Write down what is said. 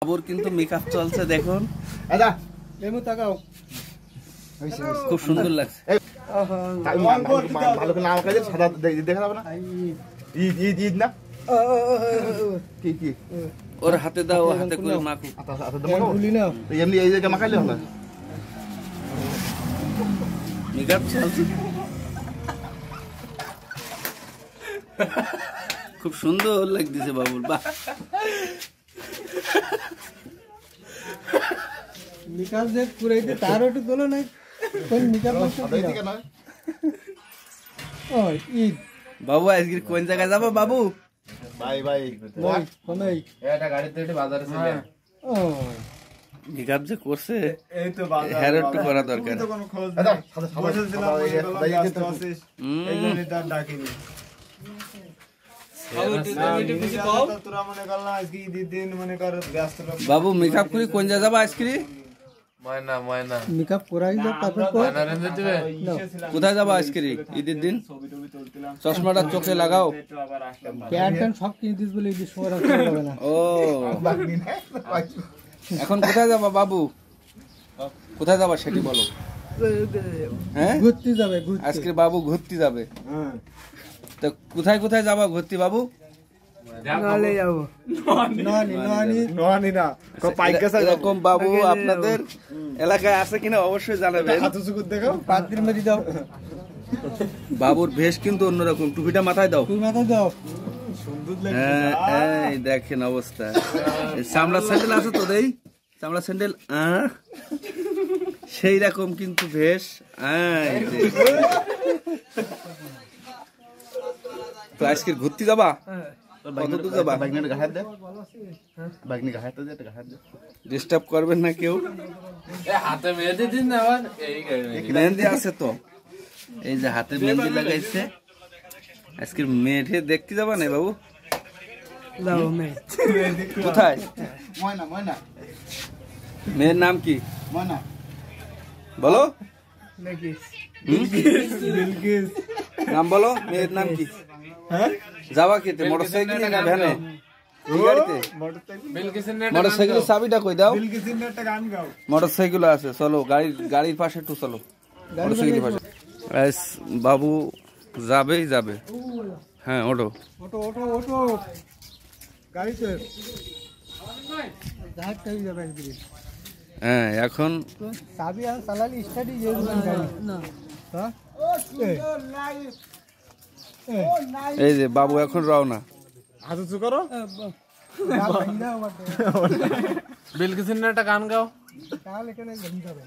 বাবুর কিন্তু মেকআপ চলছে দেখুন। খুব সুন্দর লাগছে। ভালো করে নাম কাজে সাদা দেখা যাবে না। ঈদ ঈদ ঈদ না কি কি ওর হাতে দাও, হাতে করে মাখো। এমনি এই জায়গায় মাখাইলে হবে। মেকআপ চলছে, খুব সুন্দর লাগতেছে বাবুর। বাহ, মেকআপ যে পুরাইতে তার একটু তোলো নাই কোন মেকআপ ও ঈদ। বাবু আজকে কোন জায়গায় যাবো বাবু? ভাই ভাই কোনই এটা গাড়িতে একটু বাজারে ছিল। ও মেকআপ যে করছে, এই তো বাজার হেয়ার একটু করা দরকার। তো কোনো খোঁজ নাই। বসেছিলাম মনে করলাম ব্যস্ত আছিস, এই জন্য তার ডাকিনি। তোরা মনে করলাম আজকে ঈদের দিন মনে কর ব্যস্ত লোক। বাবু মেকআপ করে কোন জায়গায় যাবো আজকে? ময়না ময়না মেকআপ করাই দাও তারপর ময়না রেঞ্জে দিবে। কোথায় যাবো আজকে ঈদের দিন? ছবি টবি তুলছিলাম, চশমাটা চোখে লাগাও। একটু আবার আসলাম। প্যান্ট সব কিনে দিস বলে ঈদের সময় রাখতে হবে না। ও এখন কোথায় যাবা বাবু? কোথায় যাবা সেটি বলো। হ্যাঁ, ঘুরতে যাবে ঘুরতে। আজকে বাবু ঘুরতে যাবে। তো কোথায় কোথায় যাবা ঘুরতে বাবু? নালে যাবো নোয়ানি না কো পাইক গেছে। এরকম বাবু আপনাদের এলাকায় আছে কিনা অবশ্যই জানাবেন। হাত উঁচু করে দেখো। পাত্রির মধ্যে দাও, বাবুর ভেষ কিন্তু অন্যরকম। টুপিটা মাথায় দাও। তুই মাথা দাও। সুন্দর হ্যাঁ, এই দেখেন অবস্থা। এই চামড়া স্যান্ডেল আছে তো দেই, চামড়া স্যান্ডেল সেই রকম কিন্তু ভেষ। এই যে। তো আজকে ঘুরতে যাবা? কত দূর যাবা? বাগনির গাহাত দে, বাগনি গাহাত দে, এটা গাহাত দে। ডিস্টার্ব করবেন না কেউ। এই হাতে মেহেদি দিন না আবার এই গাড়ি মেহেন্দি আছে তো, এই যে হাতে মেহেন্দি লাগাইছে। আজকে মেয়েঠে দেখতে যাবা না বাবু? কোথায়? ময়না ময়না মেয়ের নাম কি ময়না বলো? বিলকিস। নাম বলো, মেয়ের নাম কি? যাবা খেতে মোটরসাইকেলে না ভ্যানে? গাড়িতে? মোটরসাইকেলের চাবিটা কই দাও। বিলকিসের একটা গান গাও। মোটরসাইকেল আছে, চলো গাড়ির পাশে একটু চলো, মোটরসাইকেলের পাশে। বাবু যাবেই যাবে। হ্যাঁ, ওঠো ওটো ওটো ওটো গাড়িতে জাহাজ কাই যাবে একদিকে। হ্যাঁ, এখন চাবি আর চালালি স্টার্টই যে গাড়ি না। হ্যাঁ এই যে বাবু এখন রওনা। হাত উঁচু করো। বিলকিসের একটা গান গাও। তাহলে কেন যাবে।